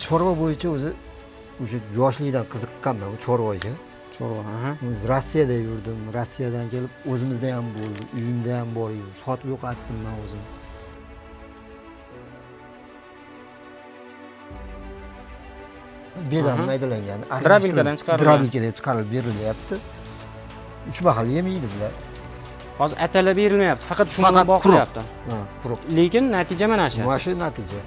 Chorva bo'yicha o'zi o'sha yoshlikdan qiziqqanman bu chorvaga. Chorva, aha. Rossiyada yurdim. Rossiyadan kelib o'zimizda ham bo'ldi, uyimda ham bor edi. Sotib yo'qotdim men o'zim. Bedan maydalangan. Drabilkadan chiqarilgan. Drabilkadan chiqarilib berilyapti. 3 mahal yemaydi bular. Hozir atalab berilmayapti, faqat shuni boqilyapti. Ha, quruq. Lekin natija mana shu. Mana shu natija.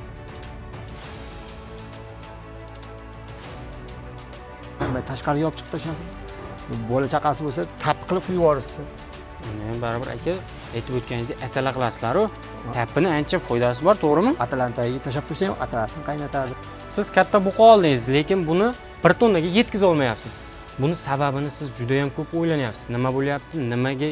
Hamma tashqariga olib chiqib tashlasin. Bola chaqasi bo'lsa, tap qilib qo'yib yuborsin. Men baribir aka aytib o'tganingizdek atala qilasizlar-ku. Tappini ancha foydasi bor, to'g'rimi? Atalarni tagiga tashlab qo'ysang, atalasini qaynatadi. Siz katta buqa oldingiz, lekin buni 1 tonnaga yetkiza olmayapsiz. Buni sababini siz juda ham ko'p o'ylanyapsiz. Nima bo'lyapti? Nimaga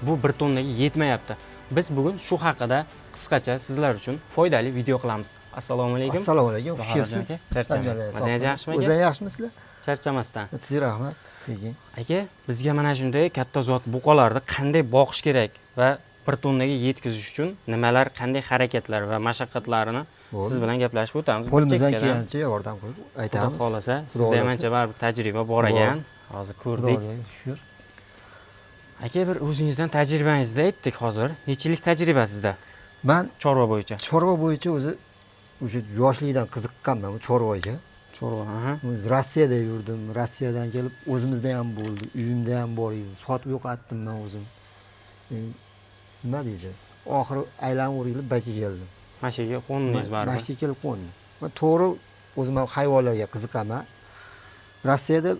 bu 1 tonnaga yetmayapti? Biz bugun shu haqida qisqacha sizlar uchun foydali video qilamiz. Assalomu alaykum. Assalomu alaykum. Xush kelibsiz. Charchamaysiz. Masangiz yaxshimi aka? O'zingizlar yaxshimisizlar? Charchamasdan. Sizga rahmat. Sekin. Aka, bizga mana shunday katta zot buqalarni qanday boqish kerak va 1 tonnaga yetkazish uchun nimalar, qanday harakatlar va mashaqqatlarini siz bilan gaplashib o'tamiz. Qo'limizdan kelgancha yordam qilib aytamiz. Xudo xolasa, sizda ham ancha baribir tajriba bor ekan. Hozir ko'rdik. Shukr. Aka, bir o'zingizdan tajribangizni aytdik hozir. Necha yillik tajriba sizda? Men Chorva bo'yicha. Chorva bo'yicha o'zi o'sha yoshlikdan qiziqqanman bu chorvaga. Chorva, aha. Rossiyada yurdim. Rossiyadan kelib o'zimizda ham bo'ldi, uyimda ham bor edi. Sotib yo'qotdim men o'zim. Nima deydi? Oxiri aylanib o'rilib baka keldim. Mashaga qo'ndingiz baribir. Mashaga kelib qo'ndim. Men to'g'ri o'zim ham hayvonlarga qiziqaman. Rossiyada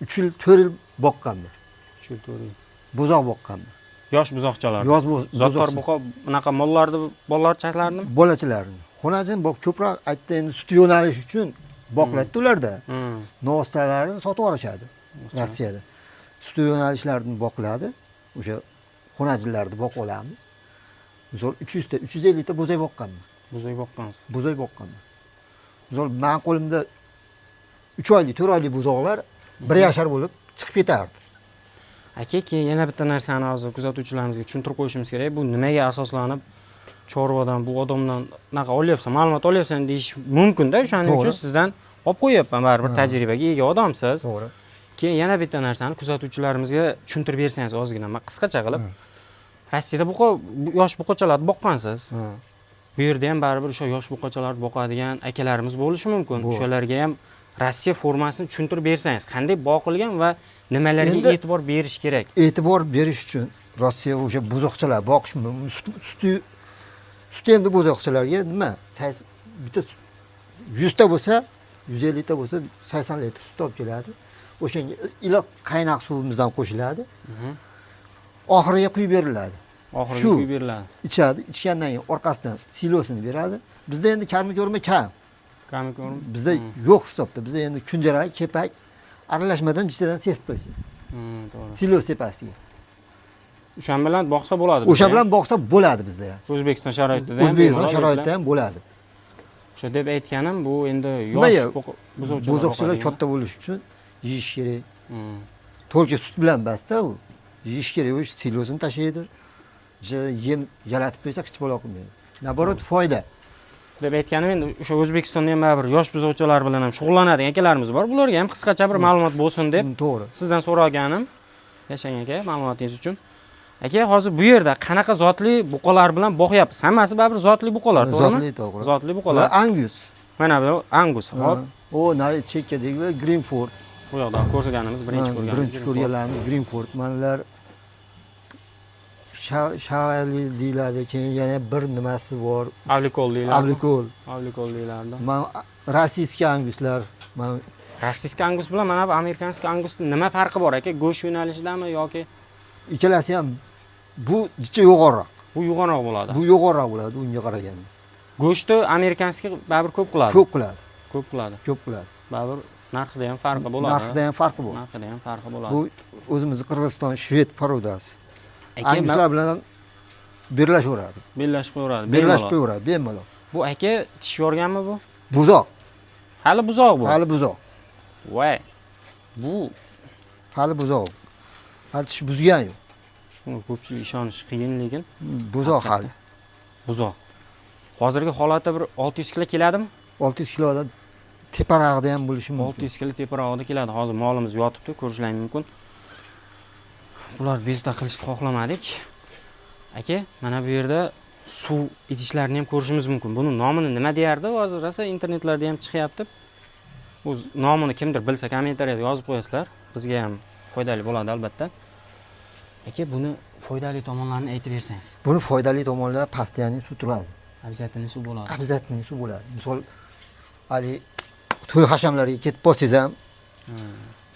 3 yil, 4 yil boqqanman. 3 yil, 4 yil. Buzoq boqqanman. Yosh buzoqchalar. Yosh Zotdor buqa bunaqa mollarni bolalar chaqlarni? Bolachilarni. Xonajin ko'proq aytdi endi sut yo'nalish uchun boqiladi ularda. Novostalarini sotib olishadi Rossiyada. Sut yo'nalishlarini boqiladi. O'sha xonajinlarni boqib olamiz. Misol 300 ta, 350 ta bo'zak boqqanman. Bo'zak boqqansiz. Bo'zak boqqanman. Misol men qo'limda 3 oylik, 4 oylik buzoqlar 1 yashar bo'lib chiqib ketardi. Aka, keyin yana bitta narsani hozir kuzatuvchilarimizga tushuntirib qo'yishimiz kerak. Bu nimaga asoslanib chorvadan, bu odamdan naqa olyapsan, ma'lumot olyapsan deyish mumkin-da. O'shaning uchun sizdan olib qo'yapman, baribir tajribaga ega odamsiz. To'g'ri. Keyin yana bitta narsani kuzatuvchilarimizga tushuntirib bersangiz ozgina, qisqacha qilib. Rossiyada yosh buqachalarni boqqansiz. Bu yerda ham baribir o'sha yosh buqachalarni boqadigan akalarimiz bo'lishi mumkin. O'shalarga ham Rossiya formasini tushuntirib bersangiz, qanday boqilgan va nimalarga e'tibor berish kerak? E'tibor berish uchun Rossiya o'sha buzoqchalar boqish suti endi buzoqchalarga nima? Bitta 100 ta bo'lsa, 150 ta bo'lsa 80 litr sut olib keladi. O'shanga iliq qaynoq suvimizdan qo'shiladi. Oxiriga quyib beriladi. Oxiriga quyib beriladi. Ichadi, ichgandan keyin orqasidan silosini beradi. Bizda endi karmi ko'rma kam. Karmi ko'rma. Bizda yo'q hisobda. Bizda endi kunjarak, kepak aralashmadan ichidan sepib qo'yadi. To'g'ri. Silos tepasiga. O'shan bilan boqsa bo'ladi. O'sha bilan boqsa bo'ladi bizda ham. O'zbekiston sharoitida ham. O'zbekiston sharoitida ham bo'ladi. O'sha deb aytganim, bu endi yosh buzoqchalar katta bo'lish uchun yeyish kerak. To'lka sut bilan emasda u. Yeyish kerak, o'sha silosini tashlaydi. Yem yalatib qo'ysa hech bola qilmaydi. Naborot foyda. Deb aytganim, endi o'sha O'zbekistonda ham baribir yosh buzoqchalar bilan ham shug'ullanadigan akalarimiz bor. Bularga ham qisqacha bir ma'lumot bo'lsin deb to'g'ri. Sizdan so'raganim. Yashang aka, ma'lumotingiz uchun. Aka, hozir bu yerda qanaqa zotli buqalar bilan boqyapsiz? Hammasi baribir zotli buqalar, to'g'rimi? Zotli, to'g'ri. Zotli buqalar. Angus. Mana bu Angus, hop. O, nari chekkadagi Greenford. Bu yoqdan ko'rganimiz, birinchi ko'rganlarimiz Greenford. Manlar Shavali deyiladi, keyin yana bir nimasi bor. Avlikol deyiladi. Avlikol deyiladi. Men rossiyskiy anguslar, men rossiyskiy angus bilan mana bu amerikanskiy angusning nima farqi bor aka? Go'sht yo'nalishidami yoki ikkalasi ham bu jicha yo'g'onroq. Bu yo'g'onroq bo'ladi. Bu yo'g'onroq bo'ladi unga qaraganda. Go'shtni amerikanskiy baribir ko'p qiladi. Ko'p qiladi. Baribir narxida ham farqi bo'ladi. Narxida ham farqi bo'ladi. Bu o'zimiz Qirg'iziston shved parodasi. Anguslar bilan birlashaveradi. Birlashib qo'yaveradi, bemalol. Bu aka tish yorganmi bu? Buzoq. Hali buzoq bu. Hali buzoq. Voy. Bu hali buzoq. Hali tish buzgan yo'q. Ko'pchilik ishonish qiyin, lekin buzoq hali. Buzoq. Hozirgi holatda bir 600 kilo keladimi? 600 kilodan teparog'ida ham bo'lishi mumkin. 600 kilo teparog'ida keladi. Hozir molimiz yotibdi, ko'rishlaring mumkin. Bularni bezda qilishni xohlamadik. Aka, mana bu yerda suv idishlarini ham ko'rishimiz mumkin. Buni nomini nima deyardi? Hozir rosa internetlarda ham chiqyapti. Bu nomini kimdir bilsa kommentariyada yozib qo'yasizlar. Bizga ham foydali bo'ladi albatta. Aka, buni foydali tomonlarini aytib bersangiz. Buni foydali tomonlari postoyanniy suv turadi. Обязательно suv bo'ladi. Обязательно suv bo'ladi. Misol, hali to'y hashamlarga ketib bo'lsangiz ham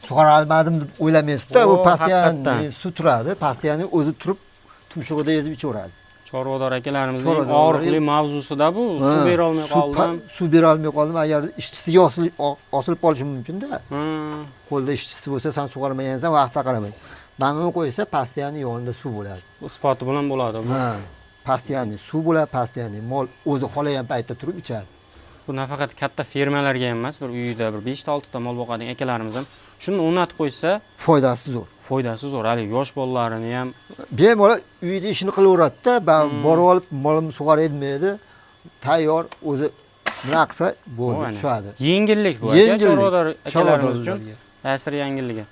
sug'ora olmadim deb o'ylamaysizda, bu postoyanniy suv turadi. Postoyanniy o'zi turib, tumshug'ida ezib ichaveradi. Chorvador akalarimizning og'riqli mavzusida bu suv bera olmay qoldim. Suv bera olmay qoldim. Agar ishchisiga osilib qolishi mumkin-da. Qo'lda ishchisi bo'lsa, sen sug'ormagansan, vaqtda qaramay. Mana uni qo'ysa, postoyanniy yonida suv bo'ladi. Bu isboti bilan bo'ladi bu. Ha, postoyanniy suv bo'ladi, postoyanniy mol o'zi xolagan paytda turib ichadi. Bu nafaqat katta fermalarga ham emas, bir uyda bir 5 ta 6 ta mol boqadigan akalarimiz ham shuni o'rnatib qo'ysa, Foydasi zo'r. foydasi zo'r. Hali yosh bolalarini ham Bemalol uyda ishini qilaveradida, borib olib molim sug'or edmaydi. Tayyor o'zi nima qilsa bo'ldi, tushadi. Yengillik bu aka, chorvador akalarimiz uchun ta'sir yengilligi.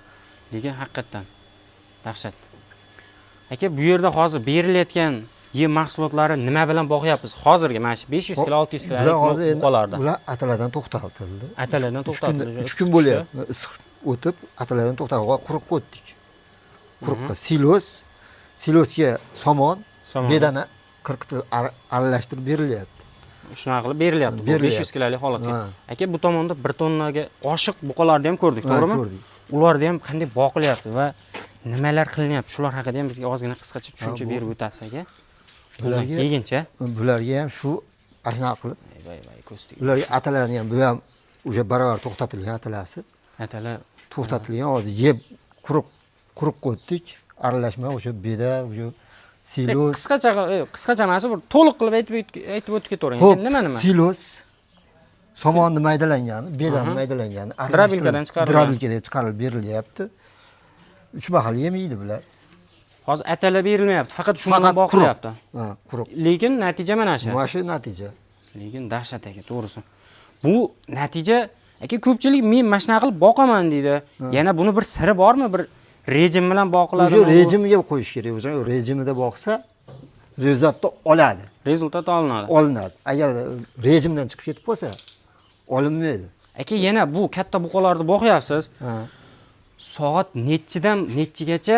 Lekin haqiqatan dahshat. Aka, bu yerda hozir berilayotgan yem mahsulotlari nima bilan boqyapsiz? Hozirgi mana shu 500 kilo 600 kilo qo'lardi. Ular atalardan to'xtatildi. Atalardan to'xtatildi. 3 kun bo'lyapti. Issiq o'tib, atalardan to'xtatib, quruqqa o'tdik. Quruqqa silosga somon, bedana qirqitib aralashtirib berilyapti. Shunaqa qilib berilyapti. Bu 500 kilolik holatga. Aka, bu tomonda 1 tonnaga oshiq buqalarni ham ko'rdik, to'g'rimi? Ko'rdik. Ularda ham qanday boqilyapti va nimalar qilinyapti? Shular haqida ham bizga ozgina qisqacha tushuncha berib o'tasiz aka. Bularga keyin-chi? Bularga ham shu ashuna qilib. Voy, ko'sdik. Bularga atalarni ham bu ham o'sha barobar to'xtatilgan atalasi. Atalar To'xtatilgan, hozir yeb quruq qo'ydik. Aralashma o'sha beda, o'sha silos. qisqacha emas, bir to'liq qilib aytib o'tib ketavering. Nima? Silos, somonni maydalangani, bedani maydalangani, Drabilkadan chiqarilib berilyapti. 3 mahal yemaydi bular. Hozir atalar berilmayapti, faqat shuni bilan boqilyapti. Ha, quruq. Lekin natija mana shu. Mana shu natija. Lekin dahshat aka, to'g'risi. Bu natija aka, ko'pchilik men mana shunaqa qilib boqaman deydi. Yana buni bir siri bormi? Bir rejim bilan boqiladi. O'sha rejimga qo'yish kerak. O'sha rejimida boqsa, rezultatni oladi. Rezultat olinadi. Olinadi. Agar rejimdan chiqib ketib qolsa, olinmaydi. Aka, yana bu katta buqalarni boqyapsiz. Soat nechidan nechigacha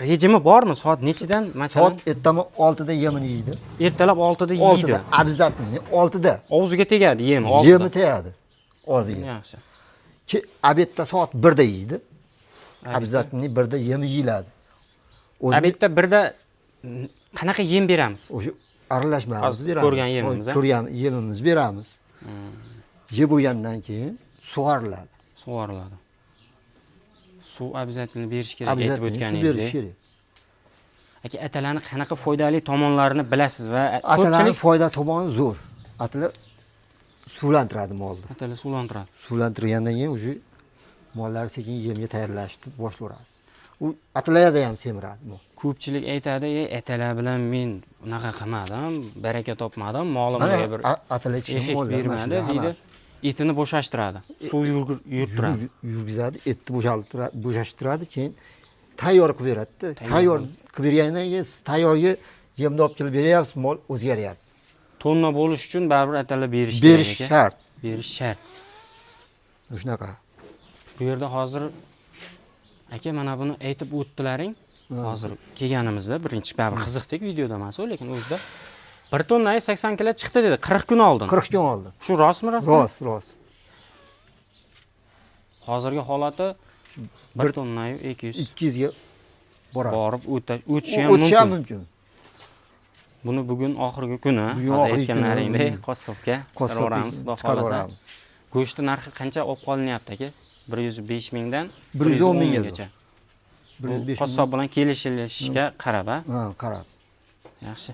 rejimi bormi? Soat nechidan masalan? Soat ertaman 6 da yemini yeydi. Ertalab 6 da yeydi. Обязательно 6 da. Og'ziga tegadi yem 6 da. Yemi tegadi. Og'ziga. Yaxshi. Ki obedda soat 1 da yeydi. Обязательно 1 da yemi yeyiladi. Obedda 1 da qanaqa yem beramiz? O'sha aralashmamiz beramiz. Ko'rgan yemimiz, Ko'rgan yemimiz beramiz. Yeb bo'lgandan keyin sug'oriladi. Sug'oriladi. Suv обязательно berish kerak aytib o'tganingizdek. Aka, atalarni qanaqa foydali tomonlarini bilasiz va atalarning foyda tomoni zo'r. Atalar suvlantiradi molni. Atalar suvlantiradi. Suvlantirgandan keyin o'sha mollar sekin yemga tayyorlashni boshlaymiz. U atalarda ham semiradi bu. Ko'pchilik aytadi, atalar bilan men unaqa qilmadim, baraka topmadim, molimga bir atalar effekt bermadi deydi. Etini bo'shashtiradi. Suv yurtiradi. Yurgizadi, etni bo'shashtiradi, keyin tayyor qilib beradi. Tayyor qilib bergandan keyin tayyorga yemni olib kelib beryapsiz, mol o'zgaryapti. Tonna bo'lish uchun baribir atalar berish kerak. Berish shart. Berish shart. Shunaqa. Bu yerda hozir aka, mana buni aytib o'tdilaring. Hozir kelganimizda birinchi baribir qiziqdik videoda emas, lekin o'zida 1 tonna 80 kilo chiqdi dedi 40 kun oldin. 40 kun oldin. Shu rostmi? Rost. Hozirgi holati 1 tonna 200 ga boradi. Borib o'tishi ham mumkin. Buni bugun oxirgi kuni, hozir aytganlaringdek qassobga chiqaramiz. Go'shtni narxi qancha olib qolinyapti aka? 105 mingdan 110 minggacha. 105 ming. Qassob bilan kelishilishga qarab, ha, qarab. Yaxshi.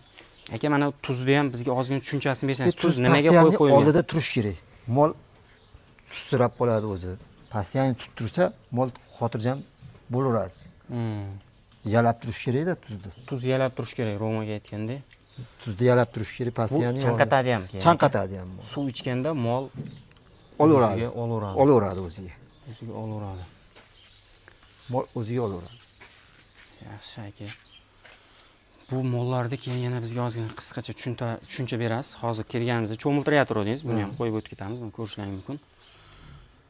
Aka, mana tuzni ham bizga ozgina tushunchasini bersangiz, tuz nimaga qo'yib qo'yilgan? Oldida turish kerak. Mol tuzsirab qoladi o'zi. Postoyanniy tuz tursa, mol xotirjam bo'laveradi. Yalab turish kerak-da tuzni. Tuz yalab turish kerak, Romaga aytgandek. Tuzni yalab turish kerak, postoyanniy. Chanqatadi ham kerak. Chanqatadi ham. Suv ichganda mol olaveradi. O'ziga olaveradi. Olaveradi o'ziga. O'ziga olaveradi. Mol o'ziga olaveradi. Yaxshi aka. Bu mollarni keyin yana bizga ozgina qisqacha tushuncha berasiz. Hozir kelganimizda cho'miltiryapti dedingiz. Buni ham qo'yib o'tib ketamiz. Buni ko'rishlaring mumkin.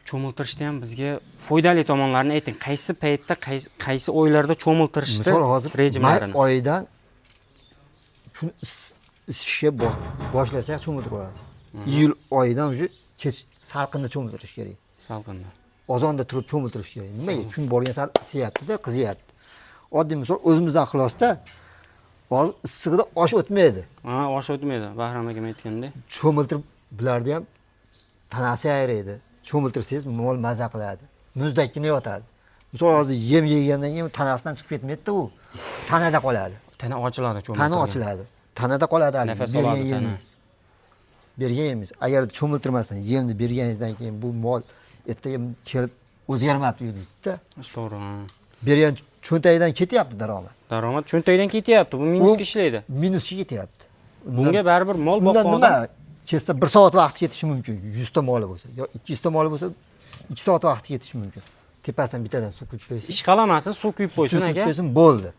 Cho'miltirishda ham bizga foydali tomonlarini ayting. Qaysi paytda, qaysi oylarda cho'miltirishda Misol hozir may rejimlarini. oyidan kun isishga boshlasak cho'miltirib olasiz. Iyul oyidan уже kech salqinda cho'miltirish kerak. Salqinda. Ozonda turib cho'miltirish kerak. Nimaga? Kun borgan sari isiyapti-da, qiziyapti. Oddiy misol o'zimizdan xilosda hozir issig'ida osh o'tmaydi. Ha, osh o'tmaydi. Bahram akam aytgandek. Cho'miltirib bularni ham tanasi ayraydi. Cho'miltirsangiz mol maza qiladi. Muzdakkina yotadi. Misol hozir yem yegandan keyin tanasidan chiqib ketmaydi-da u. Tanada qoladi. Tana ochiladi cho'miltirgan. Tana ochiladi. Tanada qoladi hali. Nafas oladi tana. Bergan yemiz. Agar cho'miltirmasdan yemni berganingizdan keyin bu mol ertaga kelib o'zgarmabdi deydi-da. To'g'ri. Bergan cho'ntagidan ketyapti daromad. Daromad cho'ntagdan ketyapti. Bu minusga ishlaydi. Minusga ketyapti. Bunga baribir mol Bundan boqqan nima? odam Kessa 1 soat vaqt ketishi mumkin. 100 ta moli bo'lsa, yo 200 ta moli bo'lsa 2 soat vaqt ketishi mumkin. Tepasidan bittadan suv quyib qo'ysiz. ish qalamasin, suv quyib qo'ysin aka. Bo'ldi.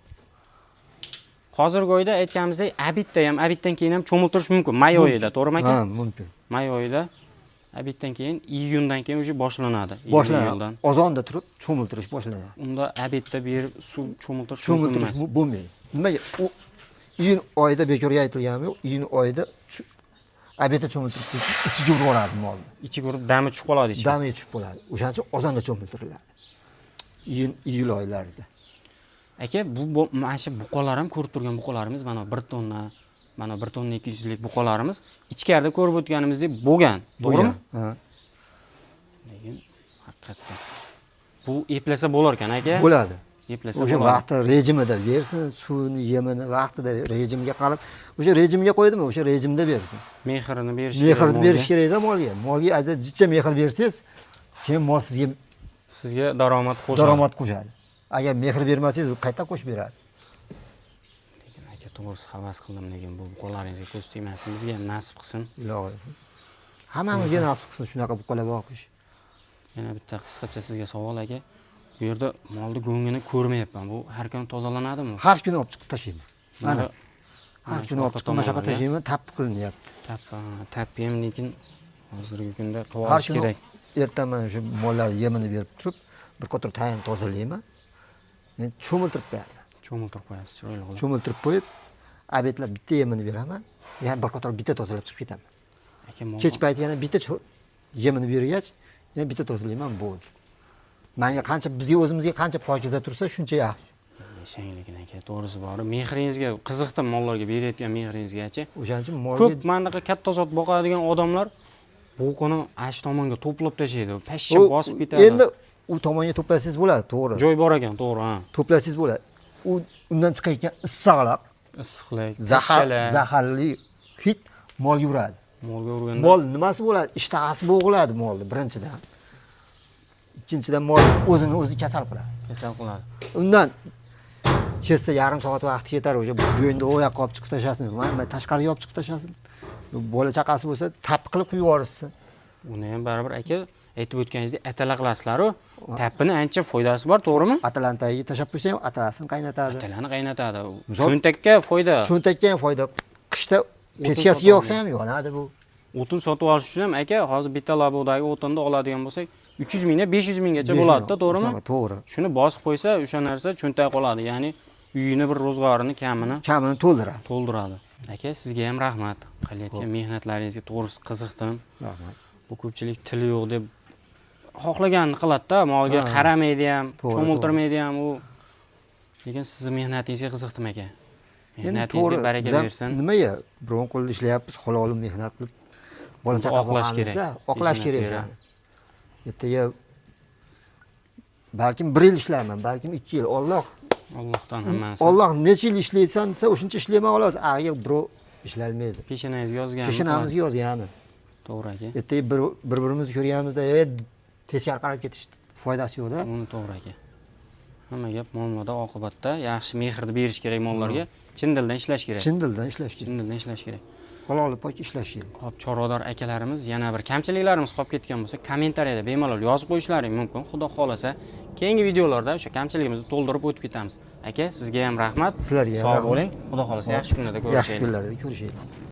Hozirgi oyda aytganimizdek, abitdan keyin ham cho'miltirish mumkin. May oyida, to'g'rimi aka? Ha, mumkin. May oyida abitdan keyin, iyundan keyin уже boshlanadi. Boshlanadi. Ozonda turib cho'miltirish boshlanadi. Unda abitda berib suv cho'miltirish mumkin Cho'miltirish emas. bo'lmaydi. Nimaga? U iyun oyida bekorga aytilganmi yo'q? Iyun oyida abitda cho'miltirish ichiga urib oladi molni. Ichiga urib dami tushib qoladi ichiga. Dami tushib qoladi. O'shaning uchun ozonda cho'miltiriladi. Iyul oylarida. Aka, bu mana shu buqalar ham ko'rib turgan buqalarimiz, mana 1 tonna, mana 1 tonna 200 lik buqalarimiz ichkarida ko'rib o'tganimizdek bo'lgan, to'g'rimi? Ha. Lekin haqiqatdan bu eplasa bo'lar ekan aka. Bo'ladi. Eplasa O'sha bo'ladi. vaqtda rejimida bersin, suvni, yemini vaqtida rejimga qarab, o'sha rejimga qo'ydimi, o'sha rejimda bersin. Mehrini berish Mehrni berish kerak-da molga. Molga aza jichcha mehr bersangiz, keyin mol sizga daromad qo'shadi. daromad qo'shadi. Agar mehr bermasangiz, u qayta qo'shib beradi. Lekin aka, to'g'risi havas qildim, lekin bu buqalaringizga ko'z tegmasin, bizga ham nasib qilsin. Ilohi. Hammamizga nasib qilsin shunaqa buqalar boqish. Yana bitta qisqacha sizga savol aka. Bu yerda molni go'ngini ko'rmayapman. Bu har kuni tozalanadimi? Har kuni olib chiqib tashlayman. Mana har kuni olib chiqib mashaqqat tashlayman, tap qilinyapti. Tappi ham lekin hozirgi kunda Har qilish kuni kerak. ertaman shu mollar yemini berib turib, bir qator tayin tozalayman. Men cho'miltirib qo'yaman. Cho'miltirib qo'yasiz, chiroyli qilib. Cho'miltirib qo'yib, abetlab bitta yemini beraman, yana bir qator bitta tozalab chiqib ketaman. Aka, mol Kech payti yana bitta yemini bergach, yana bitta tozalayman, bo'ldi. Menga qancha bizga o'zimizga qancha pokiza tursa, shuncha yaxshi. yashang lekin aka, to'g'risi bor. Mehringizga qiziqdim, mollarga berayotgan mehringizgacha. O'shaning uchun molga Ko'p mandaqa katta zot boqadigan odamlar buqani ash tomonga to'plab tashlaydi. Pashsha bosib ketadi. Endi u tomonga to'plasangiz bo'ladi, to'g'ri. Joy bor ekan, to'g'ri, ha. To'plasangiz bo'ladi. Undan chiqayotgan issiqlar, Issiqlik, pashshalar, zaharli hid molga uradi. molga urganda Mol nimasi bo'ladi? Ishtahasi bo'g'iladi molni birinchidan. Ikkinchidan mol o'zini o'zi kasal qiladi. kasal qiladi. Undan kessa yarim soat vaqt ketar, o'sha bo'yinda oyoqqa olib chiqib tashasin, mana tashqariga olib chiqib tashasin. Bola chaqasi bo'lsa, tap qilib quyib yuborsin. Uni ham baribir aka aytib o'tganingizdek atala qilasizlar-ku. Tappini ancha foydasi bor, to'g'rimi? Atalani tagiga tashab qo'ysang, atalasini qaynatadi. Atalani qaynatadi. Misol- Cho'ntakka foyda. Cho'ntakka ham foyda. Qishda pechkasiga yoqsa ham yonadi bu. O'tin sotib olish uchun ham aka, hozir bitta labodagi o'tinni oladigan bo'lsak, 300 mingdan 500 minggacha bo'ladi-da, to'g'rimi? To'g'ri. Shuni bosib qo'ysa, o'sha narsa cho'ntak qoladi. Ya'ni uyini bir ro'zg'orini kamini to'ldiradi. to'ldiradi. Aka, sizga ham rahmat. Qilayotgan mehnatlaringizga to'g'risi qiziqdim. Rahmat. Bu ko'pchilik tili yo'q deb xohlaganini qiladi-da, molga qaramaydi ham, To'g'ri, cho'miltirmaydi ham u. Lekin sizning mehnatingizga qiziqdim aka. Mehnatingizga baraka bersin. Nimaga biron qo'lda ishlayapmiz, halol mehnat qilib bola chaqa Oqlash kerak. Oqlash kerak o'shani. Ertaga balkim 1 yil ishlayman, balkim 2 yil. Allohdan hammasi. Alloh necha yil ishlaysan desa, o'shuncha ishlayman xolos. Agar birov ishlayolmaydi. Peshanangizga yozgan. Peshanamizga yozgani. To'g'ri aka. Ertaga bir-birimizni ko'rganimizda, teskari qarab ketish foydasi yo'q-da. Uni to'g'ri aka. Hamma gap muomala oqibatda yaxshi mehrni berish kerak mollarga. Chin dildan ishlash kerak. Chin dildan ishlash kerak. Chin dildan ishlash kerak. halol pok ishlashing. Hop, chorvador akalarimiz yana bir kamchiliklarimiz qolib ketgan bo'lsa, kommentariyada bemalol yozib qo'yishlaring mumkin. Xudo xolasa, keyingi videolarda o'sha kamchiligimizni to'ldirib o'tib ketamiz. Aka, sizga ham rahmat. Sizlarga ham sog' rahmat. bo'ling. Xudo xolasa yaxshi kunlarda Yaxshi ko'rishaylik. kunlarda ko'rishaylik.